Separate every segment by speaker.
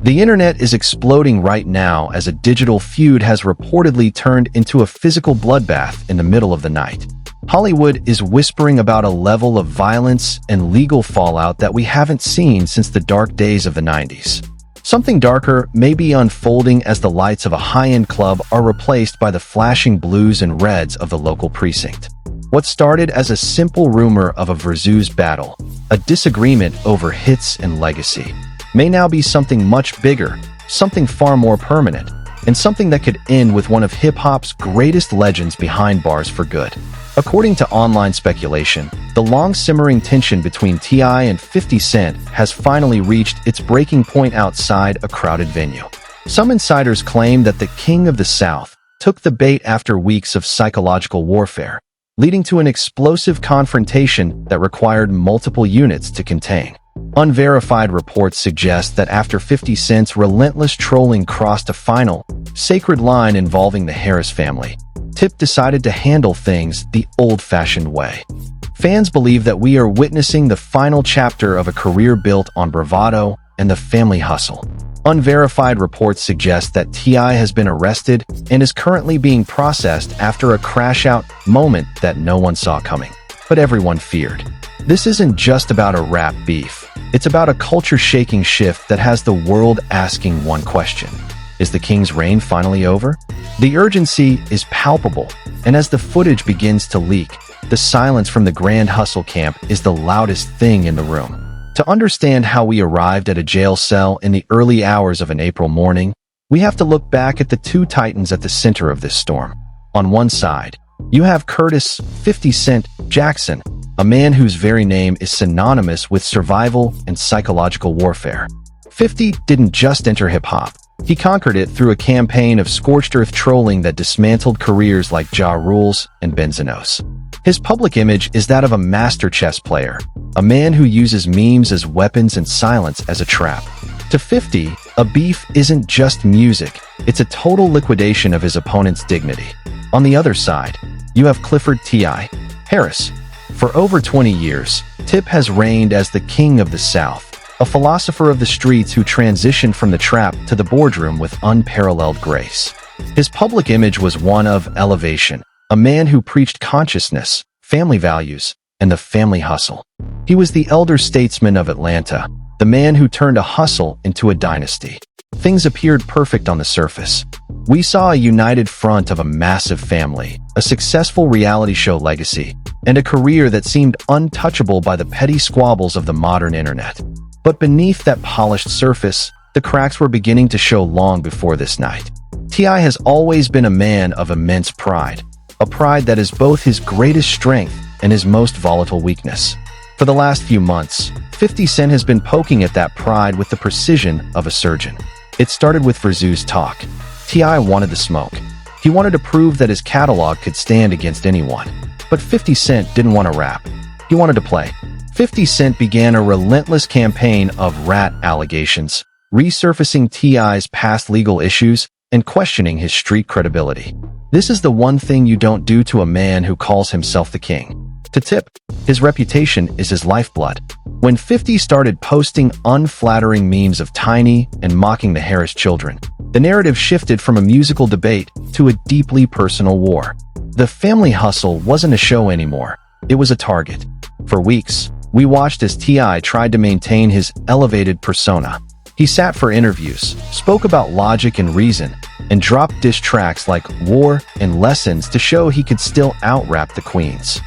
Speaker 1: The internet is exploding right now as a digital feud has reportedly turned into a physical bloodbath in the middle of the night. Hollywood is whispering about a level of violence and legal fallout that we haven't seen since the dark days of the 90s. Something darker may be unfolding as the lights of a high-end club are replaced by the flashing blues and reds of the local precinct. What started as a simple rumor of a versus battle, a disagreement over hits and legacy, may now be something much bigger, something far more permanent, and something that could end with one of hip-hop's greatest legends behind bars for good. According to online speculation, the long-simmering tension between T.I. and 50 Cent has finally reached its breaking point outside a crowded venue. Some insiders claim that the King of the South took the bait after weeks of psychological warfare, leading to an explosive confrontation that required multiple units to contain. Unverified reports suggest that after 50 Cent's relentless trolling crossed a final, sacred line involving the Harris family, Tip decided to handle things the old-fashioned way. Fans believe that we are witnessing the final chapter of a career built on bravado and the family hustle. Unverified reports suggest that T.I. has been arrested and is currently being processed after a crash-out moment that no one saw coming, but everyone feared. This isn't just about a rap beef. It's about a culture-shaking shift that has the world asking one question. Is the King's reign finally over? The urgency is palpable, and as the footage begins to leak, the silence from the Grand Hustle camp is the loudest thing in the room. To understand how we arrived at a jail cell in the early hours of an April morning, we have to look back at the two titans at the center of this storm. On one side, you have Curtis 50 Cent Jackson, a man whose very name is synonymous with survival and psychological warfare. 50 didn't just enter hip-hop. He conquered it through a campaign of scorched earth trolling that dismantled careers like Ja Rule's and Benzenos. His public image is that of a master chess player, a man who uses memes as weapons and silence as a trap. To 50, a beef isn't just music, it's a total liquidation of his opponent's dignity. On the other side, you have Clifford T.I. Harris. For over 20 years, Tip has reigned as the King of the South, a philosopher of the streets who transitioned from the trap to the boardroom with unparalleled grace. His public image was one of elevation, a man who preached consciousness, family values, and the family hustle. He was the elder statesman of Atlanta, the man who turned a hustle into a dynasty. Things appeared perfect on the surface. We saw a united front of a massive family, a successful reality show legacy, and a career that seemed untouchable by the petty squabbles of the modern internet. But beneath that polished surface, the cracks were beginning to show long before this night. T.I. has always been a man of immense pride, a pride that is both his greatest strength and his most volatile weakness. For the last few months, 50 Cent has been poking at that pride with the precision of a surgeon. It started with versus talk. T.I. wanted the smoke. He wanted to prove that his catalog could stand against anyone. But 50 Cent didn't want to rap. He wanted to play. 50 Cent began a relentless campaign of rat allegations, resurfacing T.I.'s past legal issues and questioning his street credibility. This is the one thing you don't do to a man who calls himself the king. To Tip, his reputation is his lifeblood. When 50 started posting unflattering memes of Tiny and mocking the Harris children, the narrative shifted from a musical debate to a deeply personal war. The family hustle wasn't a show anymore. It was a target. For weeks, we watched as T.I. tried to maintain his elevated persona. He sat for interviews, spoke about logic and reason, and dropped diss tracks like War and Lessons to show he could still out-rap the queens.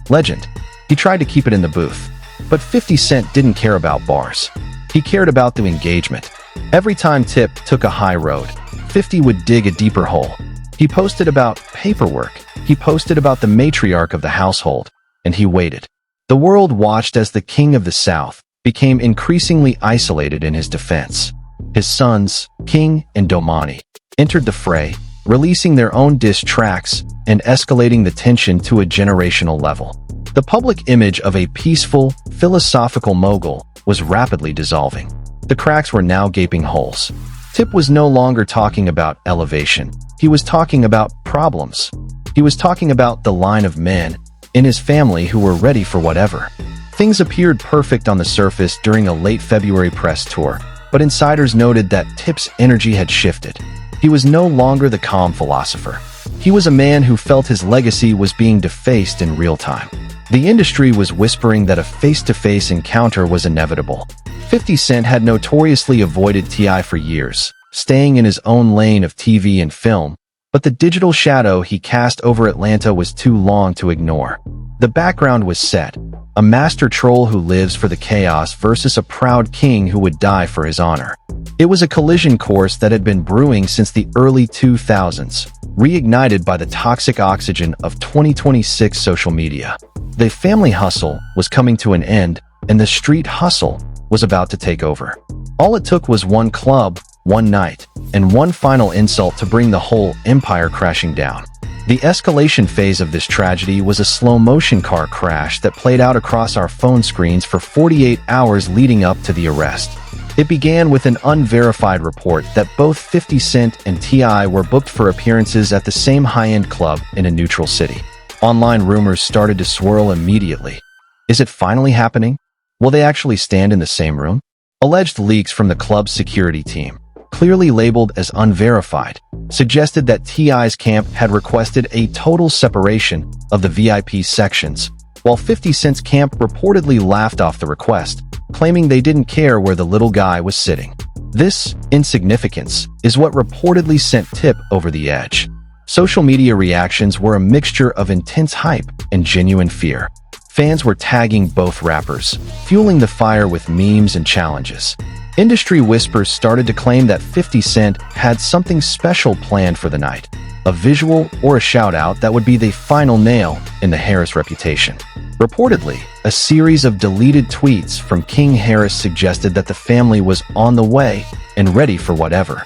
Speaker 1: Legend. He tried to keep it in the booth. But 50 Cent didn't care about bars. He cared about the engagement. Every time Tip took a high road, 50 would dig a deeper hole. He posted about paperwork. He posted about the matriarch of the household. And he waited. The world watched as the King of the South became increasingly isolated in his defense. His sons, King and Domani, entered the fray, releasing their own diss tracks and escalating the tension to a generational level. The public image of a peaceful, philosophical mogul was rapidly dissolving. The cracks were now gaping holes. Tip was no longer talking about elevation. He was talking about problems. He was talking about the line of men in his family who were ready for whatever. Things appeared perfect on the surface during a late February press tour, but insiders noted that Tip's energy had shifted. He was no longer the calm philosopher. He was a man who felt his legacy was being defaced in real time. The industry was whispering that a face-to-face encounter was inevitable. 50 Cent had notoriously avoided T.I. for years, staying in his own lane of TV and film, but the digital shadow he cast over Atlanta was too long to ignore. The background was set: a master troll who lives for the chaos versus a proud king who would die for his honor. It was a collision course that had been brewing since the early 2000s, reignited by the toxic oxygen of 2026 social media. The family hustle was coming to an end, and the street hustle was about to take over. All it took was one club, one night, and one final insult to bring the whole empire crashing down. The escalation phase of this tragedy was a slow-motion car crash that played out across our phone screens for 48 hours leading up to the arrest. It began with an unverified report that both 50 Cent and T.I. were booked for appearances at the same high-end club in a neutral city. Online rumors started to swirl immediately. Is it finally happening? Will they actually stand in the same room? Alleged leaks from the club's security team, clearly labeled as unverified, suggested that T.I.'s camp had requested a total separation of the VIP sections, while 50 Cent's camp reportedly laughed off the request, claiming they didn't care where the little guy was sitting. This insignificance is what reportedly sent Tip over the edge. Social media reactions were a mixture of intense hype and genuine fear. Fans were tagging both rappers, fueling the fire with memes and challenges. Industry whispers started to claim that 50 Cent had something special planned for the night, a visual or a shout-out that would be the final nail in the Harris reputation. Reportedly, a series of deleted tweets from King Harris suggested that the family was on the way and ready for whatever.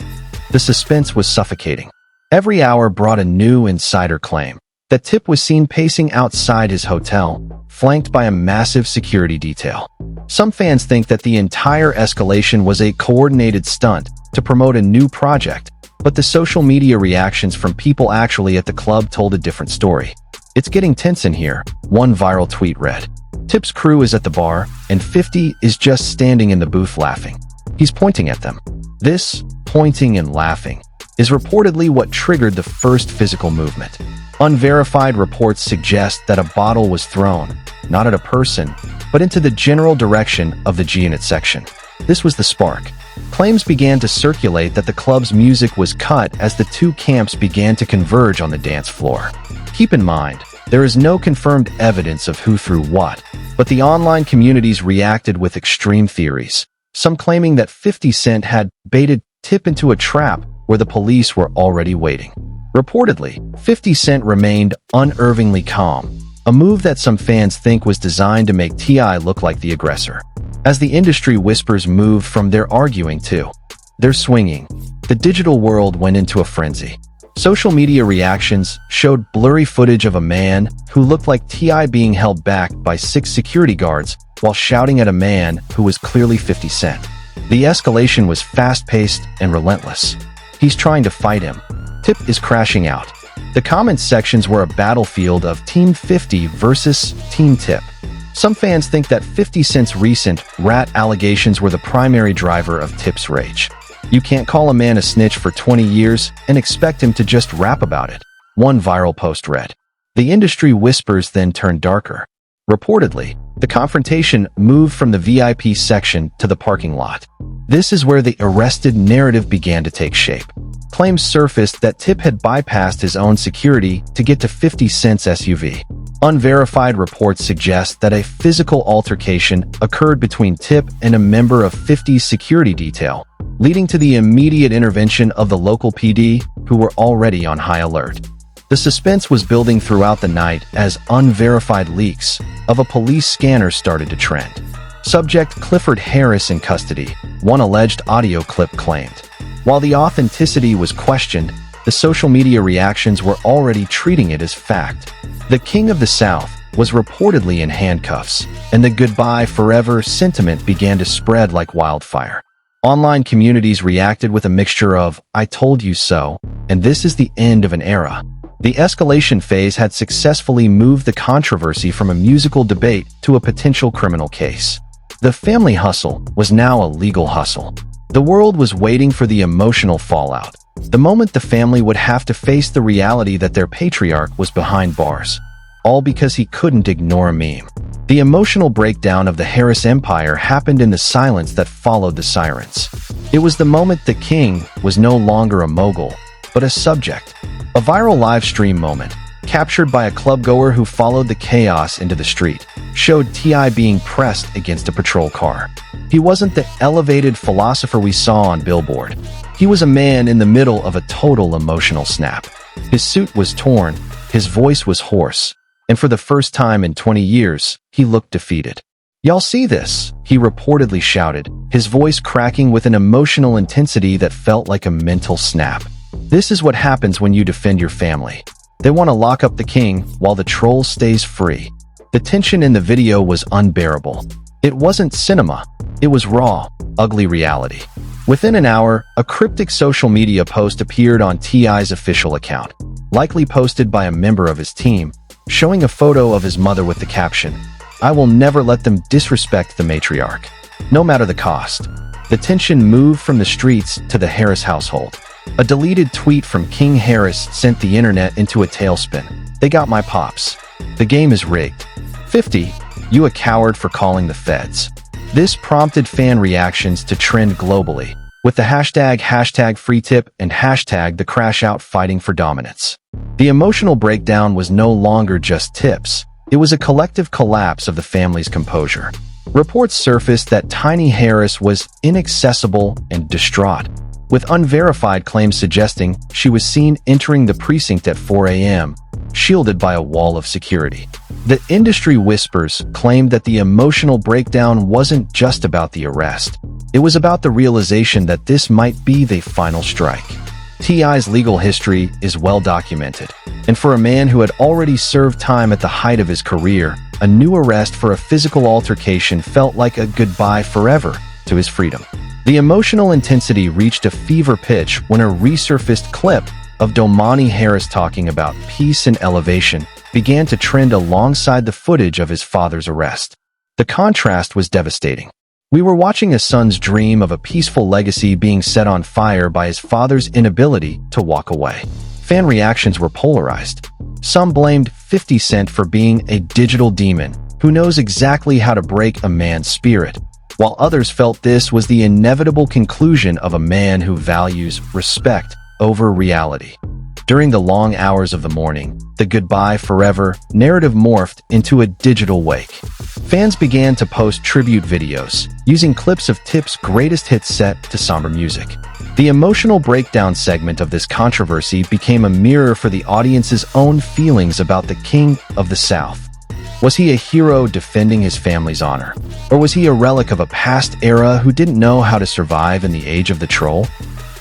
Speaker 1: The suspense was suffocating. Every hour brought a new insider claim that Tip was seen pacing outside his hotel, flanked by a massive security detail. Some fans think that the entire escalation was a coordinated stunt to promote a new project, but the social media reactions from people actually at the club told a different story. "It's getting tense in here," one viral tweet read. Tip's crew is at the bar, and 50 is just standing in the booth laughing. He's pointing at them. This pointing and laughing is reportedly what triggered the first physical movement. Unverified reports suggest that a bottle was thrown, not at a person, but into the general direction of the G-Unit section. This was the spark. Claims began to circulate that the club's music was cut as the two camps began to converge on the dance floor. Keep in mind, there is no confirmed evidence of who threw what, but the online communities reacted with extreme theories, some claiming that 50 Cent had baited Tip into a trap where the police were already waiting. Reportedly, 50 Cent remained unerringly calm, a move that some fans think was designed to make T.I. look like the aggressor. As the industry whispers moved from their arguing to their swinging, the digital world went into a frenzy. Social media reactions showed blurry footage of a man who looked like T.I. being held back by 6 security guards while shouting at a man who was clearly 50 Cent. The escalation was fast-paced and relentless. He's trying to fight him. Tip is crashing out. The comments sections were a battlefield of Team 50 versus Team Tip. Some fans think that 50 Cent's recent rat allegations were the primary driver of Tip's rage. You can't call a man a snitch for 20 years and expect him to just rap about it, one viral post read. The industry whispers then turned darker. Reportedly, the confrontation moved from the VIP section to the parking lot. This is where the arrested narrative began to take shape. Claims surfaced that Tip had bypassed his own security to get to 50 Cent's SUV. Unverified reports suggest that a physical altercation occurred between Tip and a member of 50's security detail, leading to the immediate intervention of the local PD, who were already on high alert. The suspense was building throughout the night as unverified leaks of a police scanner started to trend. Subject Clifford Harris in custody, one alleged audio clip claimed. While the authenticity was questioned, the social media reactions were already treating it as fact. The King of the South was reportedly in handcuffs, and the goodbye forever sentiment began to spread like wildfire. Online communities reacted with a mixture of, "I told you so," and "this is the end of an era." The escalation phase had successfully moved the controversy from a musical debate to a potential criminal case. The family hustle was now a legal hustle. The world was waiting for the emotional fallout, the moment the family would have to face the reality that their patriarch was behind bars. All because he couldn't ignore a meme. The emotional breakdown of the Harris Empire happened in the silence that followed the sirens. It was the moment the king was no longer a mogul, but a subject. A viral live stream moment, captured by a clubgoer who followed the chaos into the street, showed T.I. being pressed against a patrol car. He wasn't the elevated philosopher we saw on Billboard. He was a man in the middle of a total emotional snap. His suit was torn, his voice was hoarse, and for the first time in 20 years, he looked defeated. "Y'all see this?" he reportedly shouted, his voice cracking with an emotional intensity that felt like a mental snap. This is what happens when you defend your family. They want to lock up the king while the troll stays free. The tension in the video was unbearable. It wasn't cinema. It was raw, ugly reality. Within an hour, a cryptic social media post appeared on T.I.'s official account, likely posted by a member of his team, showing a photo of his mother with the caption, "I will never let them disrespect the matriarch, no matter the cost." The tension moved from the streets to the Harris household. A deleted tweet from King Harris sent the internet into a tailspin. "They got my pops. The game is rigged. 50, you a coward for calling the feds." This prompted fan reactions to trend globally, with the hashtag #FreeTip and hashtag the crash out fighting for dominance. The emotional breakdown was no longer just tips. It was a collective collapse of the family's composure. Reports surfaced that Tiny Harris was inaccessible and distraught, with unverified claims suggesting she was seen entering the precinct at 4 a.m., shielded by a wall of security. The industry whispers claimed that the emotional breakdown wasn't just about the arrest. It was about the realization that this might be the final strike. T.I.'s legal history is well documented, and for a man who had already served time at the height of his career, a new arrest for a physical altercation felt like a goodbye forever to his freedom. The emotional intensity reached a fever pitch when a resurfaced clip of Domani Harris talking about peace and elevation began to trend alongside the footage of his father's arrest. The contrast was devastating. We were watching a son's dream of a peaceful legacy being set on fire by his father's inability to walk away. Fan reactions were polarized. Some blamed 50 Cent for being a digital demon who knows exactly how to break a man's spirit, while others felt this was the inevitable conclusion of a man who values respect over reality. During the long hours of the morning, the goodbye forever narrative morphed into a digital wake. Fans began to post tribute videos, using clips of Tip's greatest hits set to somber music. The emotional breakdown segment of this controversy became a mirror for the audience's own feelings about the King of the South. Was he a hero defending his family's honor? Or was he a relic of a past era who didn't know how to survive in the age of the troll?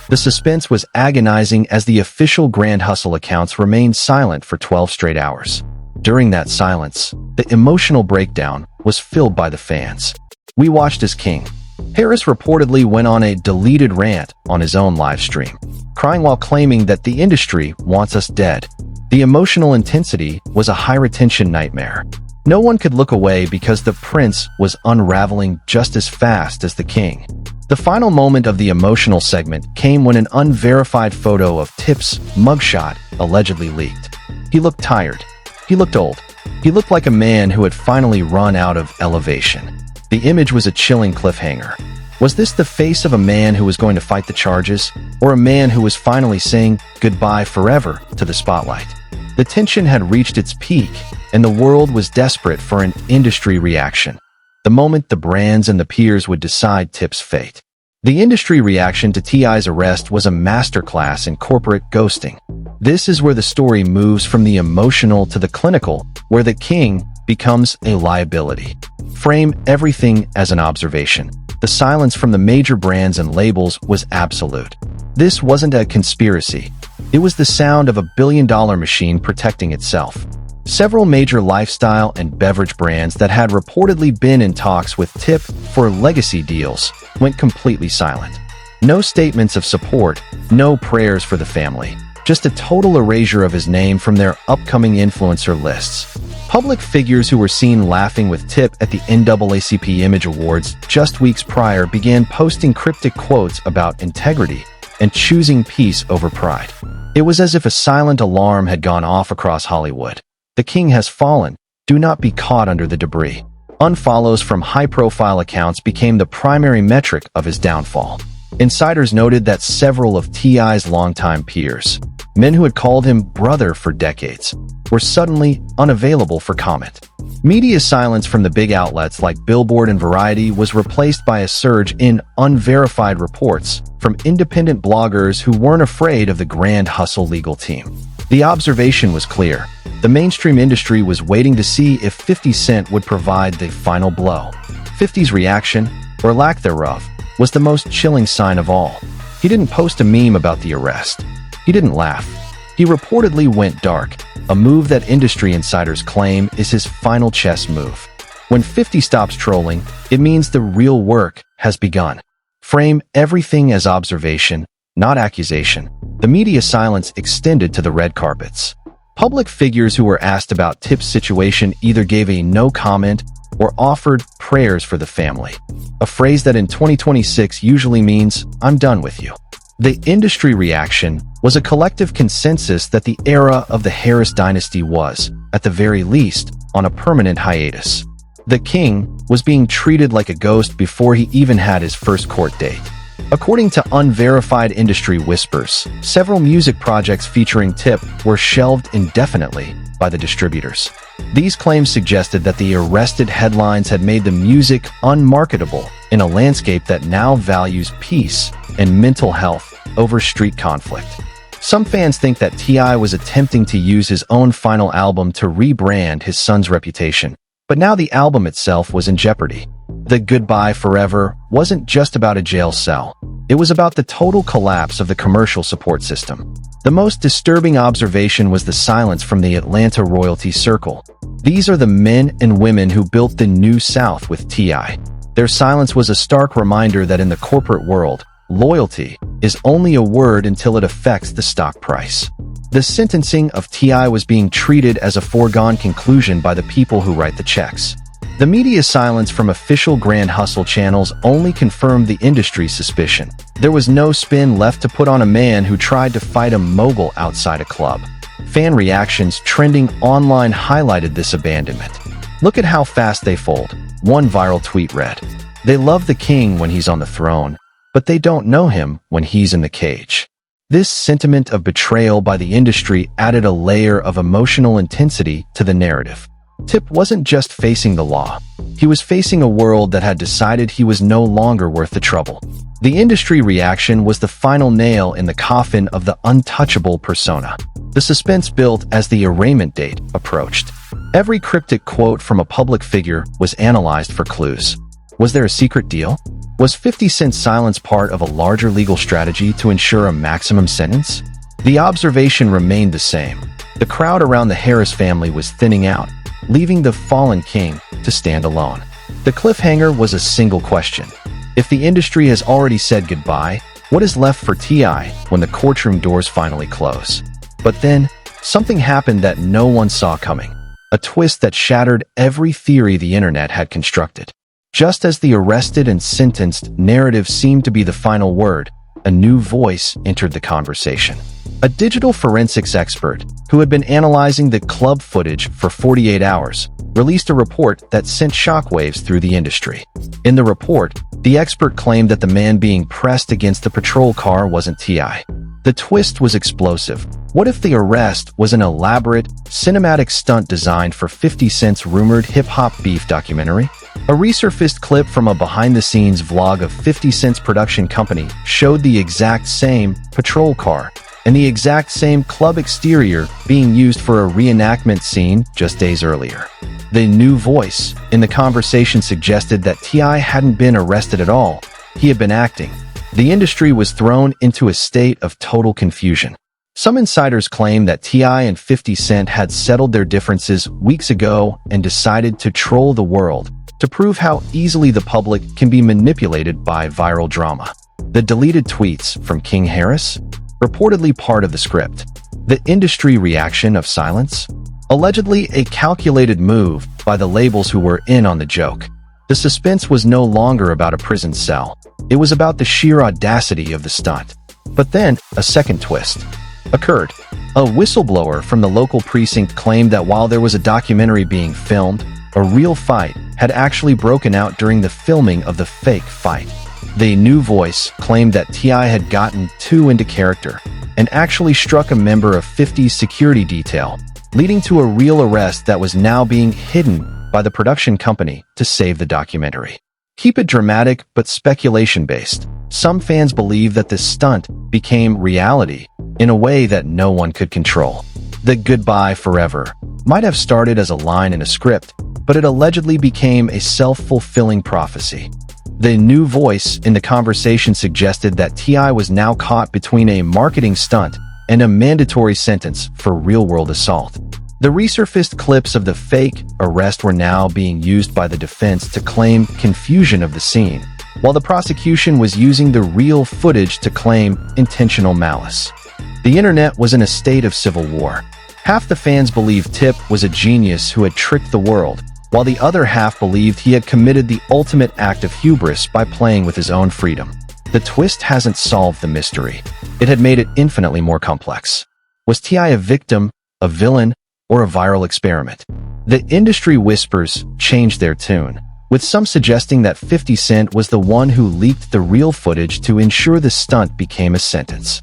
Speaker 1: The suspense was agonizing as the official Grand Hustle accounts remained silent for 12 straight hours. During that silence, the emotional breakdown was filled by the fans. We watched as King Harris reportedly went on a deleted rant on his own live stream, crying while claiming that the industry wants us dead. The emotional intensity was a high-retention nightmare. No one could look away because the prince was unraveling just as fast as the king. The final moment of the emotional segment came when an unverified photo of Tip's mugshot allegedly leaked. He looked tired. He looked old. He looked like a man who had finally run out of elevation. The image was a chilling cliffhanger. Was this the face of a man who was going to fight the charges, or a man who was finally saying goodbye forever to the spotlight? The tension had reached its peak, and the world was desperate for an industry reaction. The moment the brands and the peers would decide Tip's fate. The industry reaction to T.I.'s arrest was a masterclass in corporate ghosting. This is where the story moves from the emotional to the clinical, where the king becomes a liability. Frame everything as an observation. The silence from the major brands and labels was absolute. This wasn't a conspiracy. It was the sound of a billion-dollar machine protecting itself. Several major lifestyle and beverage brands that had reportedly been in talks with Tip for legacy deals went completely silent. No statements of support, no prayers for the family, just a total erasure of his name from their upcoming influencer lists. Public figures who were seen laughing with Tip at the NAACP Image Awards just weeks prior began posting cryptic quotes about integrity and choosing peace over pride. It was as if a silent alarm had gone off across Hollywood. The king has fallen. Do not be caught under the debris. Unfollows from high-profile accounts became the primary metric of his downfall. Insiders noted that several of T.I.'s longtime peers, men who had called him brother for decades, were suddenly unavailable for comment. Media silence from the big outlets like Billboard and Variety was replaced by a surge in unverified reports from independent bloggers who weren't afraid of the Grand Hustle legal team. The observation was clear. The mainstream industry was waiting to see if 50 Cent would provide the final blow. 50's reaction, or lack thereof, was the most chilling sign of all. He didn't post a meme about the arrest. He didn't laugh. He reportedly went dark, a move that industry insiders claim is his final chess move. When 50 stops trolling, it means the real work has begun. Frame everything as observation, not accusation. The media silence extended to the red carpets. Public figures who were asked about Tip's situation either gave a no comment or offered prayers for the family, a phrase that in 2026 usually means, "I'm done with you." The industry reaction was a collective consensus that the era of the Harris dynasty was, at the very least, on a permanent hiatus. The king was being treated like a ghost before he even had his first court date. According to unverified industry whispers, several music projects featuring Tip were shelved indefinitely by the distributors. These claims suggested that the arrested headlines had made the music unmarketable in a landscape that now values peace and mental health over street conflict. Some fans think that T.I. was attempting to use his own final album to rebrand his son's reputation, but now the album itself was in jeopardy. The Goodbye Forever wasn't just about a jail cell. It was about the total collapse of the commercial support system. The most disturbing observation was the silence from the Atlanta royalty circle. These are the men and women who built the New South with T.I. Their silence was a stark reminder that in the corporate world, loyalty is only a word until it affects the stock price. The sentencing of T.I. was being treated as a foregone conclusion by the people who write the checks. The media silence from official Grand Hustle channels only confirmed the industry's suspicion. There was no spin left to put on a man who tried to fight a mogul outside a club. Fan reactions trending online highlighted this abandonment. Look at how fast they fold. One viral tweet read, "They love the king when he's on the throne, but they don't know him when he's in the cage." This sentiment of betrayal by the industry added a layer of emotional intensity to the narrative. Tip wasn't just facing the law. He was facing a world that had decided he was no longer worth the trouble. The industry reaction was the final nail in the coffin of the untouchable persona. The suspense built as the arraignment date approached. Every cryptic quote from a public figure was analyzed for clues. Was there a secret deal? Was 50 Cent's silence part of a larger legal strategy to ensure a maximum sentence? The observation remained the same. The crowd around the Harris family was thinning out, leaving the fallen king to stand alone. The cliffhanger was a single question. If the industry has already said goodbye, what is left for T.I. when the courtroom doors finally close? But then, something happened that no one saw coming. A twist that shattered every theory the internet had constructed. Just as the arrested and sentenced narrative seemed to be the final word, a new voice entered the conversation. A digital forensics expert who had been analyzing the club footage for 48 hours released a report that sent shockwaves through the industry. In the report, the expert claimed that the man being pressed against the patrol car wasn't T.I. The twist was explosive. What if the arrest was an elaborate, cinematic stunt designed for 50 Cent's rumored hip-hop beef documentary? A resurfaced clip from a behind-the-scenes vlog of 50 Cent's production company showed the exact same patrol car and the exact same club exterior being used for a reenactment scene just days earlier. The new voice in the conversation suggested that T.I. hadn't been arrested at all. He had been acting. The industry was thrown into a state of total confusion. Some insiders claim that T.I. and 50 Cent had settled their differences weeks ago and decided to troll the world to prove how easily the public can be manipulated by viral drama. The deleted tweets from King Harris? Reportedly part of the script. The industry reaction of silence? Allegedly a calculated move by the labels who were in on the joke. The suspense was no longer about a prison cell. It was about the sheer audacity of the stunt. But then, a second twist occurred. A whistleblower from the local precinct claimed that while there was a documentary being filmed, a real fight had actually broken out during the filming of the fake fight. The new voice claimed that T.I. had gotten too into character and actually struck a member of 50's security detail, leading to a real arrest that was now being hidden by the production company to save the documentary. Keep it dramatic but speculation-based. Some fans believe that this stunt became reality in a way that no one could control. The "goodbye forever" might have started as a line in a script, but it allegedly became a self-fulfilling prophecy. The new voice in the conversation suggested that T.I. was now caught between a marketing stunt and a mandatory sentence for real-world assault. The resurfaced clips of the fake arrest were now being used by the defense to claim confusion of the scene, while the prosecution was using the real footage to claim intentional malice. The internet was in a state of civil war. Half the fans believed Tip was a genius who had tricked the world, while the other half believed he had committed the ultimate act of hubris by playing with his own freedom. The twist hasn't solved the mystery. It had made it infinitely more complex. Was T.I. a victim, a villain, or a viral experiment? The industry whispers changed their tune, with some suggesting that 50 Cent was the one who leaked the real footage to ensure the stunt became a sentence.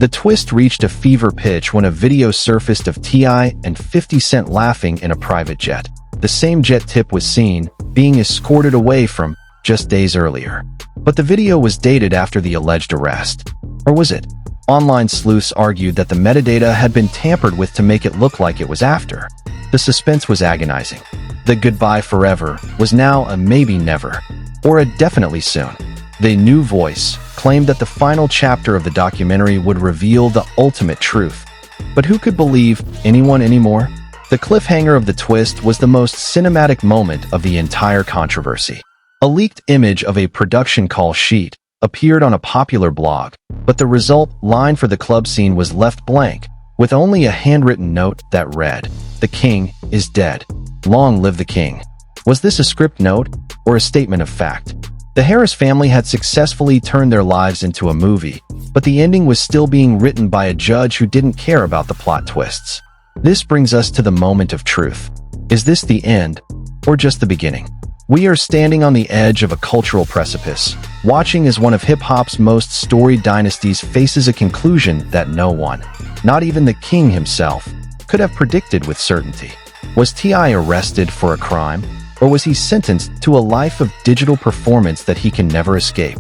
Speaker 1: The twist reached a fever pitch when a video surfaced of T.I. and 50 Cent laughing in a private jet. The same jet Tip was seen being escorted away from just days earlier. But the video was dated after the alleged arrest. Or was it? Online sleuths argued that the metadata had been tampered with to make it look like it was after. The suspense was agonizing. The "goodbye forever" was now a maybe never, or a definitely soon. The new voice claimed that the final chapter of the documentary would reveal the ultimate truth. But who could believe anyone anymore? The cliffhanger of the twist was the most cinematic moment of the entire controversy. A leaked image of a production call sheet appeared on a popular blog, but the result line for the club scene was left blank, with only a handwritten note that read, "The king is dead. Long live the king." Was this a script note or a statement of fact? The Harris family had successfully turned their lives into a movie, but the ending was still being written by a judge who didn't care about the plot twists. This brings us to the moment of truth. Is this the end, or just the beginning? We are standing on the edge of a cultural precipice, watching as one of hip-hop's most storied dynasties faces a conclusion that no one, not even the king himself, could have predicted with certainty. Was T.I. arrested for a crime, or was he sentenced to a life of digital performance that he can never escape?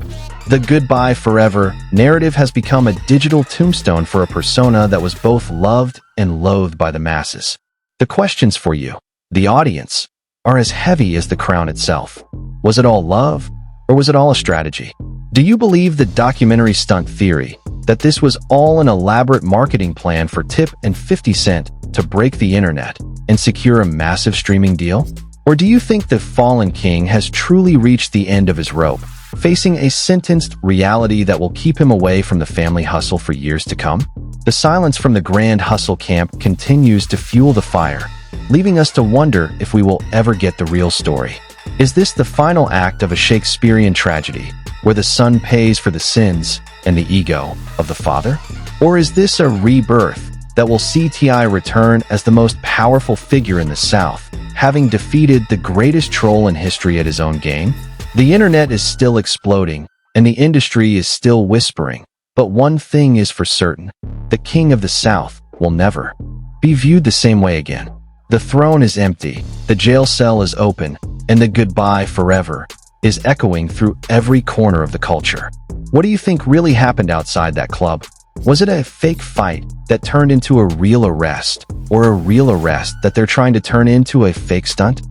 Speaker 1: The "goodbye forever" narrative has become a digital tombstone for a persona that was both loved and loathed by the masses. The questions for you, the audience, are as heavy as the crown itself. Was it all love, or was it all a strategy? Do you believe the documentary stunt theory, that this was all an elaborate marketing plan for Tip and 50 Cent to break the internet and secure a massive streaming deal? Or do you think the fallen king has truly reached the end of his rope, facing a sentenced reality that will keep him away from the family hustle for years to come? The silence from the grand hustle camp continues to fuel the fire, leaving us to wonder if we will ever get the real story. Is this the final act of a Shakespearean tragedy, where the son pays for the sins and the ego of the father? Or is this a rebirth that will see T.I. return as the most powerful figure in the South, having defeated the greatest troll in history at his own game? The internet is still exploding, and the industry is still whispering. But one thing is for certain: the king of the South will never be viewed the same way again. The throne is empty, the jail cell is open, and the "goodbye forever" is echoing through every corner of the culture. What do you think really happened outside that club? Was it a fake fight that turned into a real arrest, or a real arrest that they're trying to turn into a fake stunt?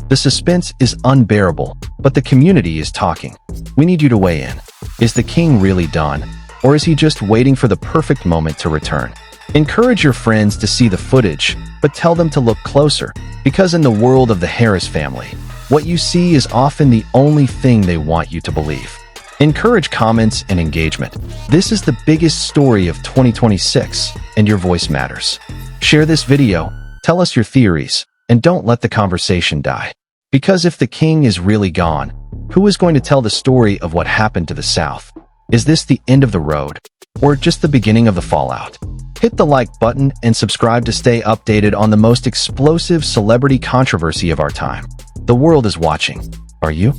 Speaker 1: The suspense is unbearable, but the community is talking. We need you to weigh in. Is the king really done, or is he just waiting for the perfect moment to return? Encourage your friends to see the footage, but tell them to look closer, because in the world of the Harris family, what you see is often the only thing they want you to believe. Encourage comments and engagement. This is the biggest story of 2026, and your voice matters. Share this video, Tell us your theories, and don't let the conversation die. Because if the king is really gone, who is going to tell the story of what happened to the South? Is this the end of the road, or just the beginning of the fallout? Hit the like button and subscribe to stay updated on the most explosive celebrity controversy of our time. The world is watching. Are you?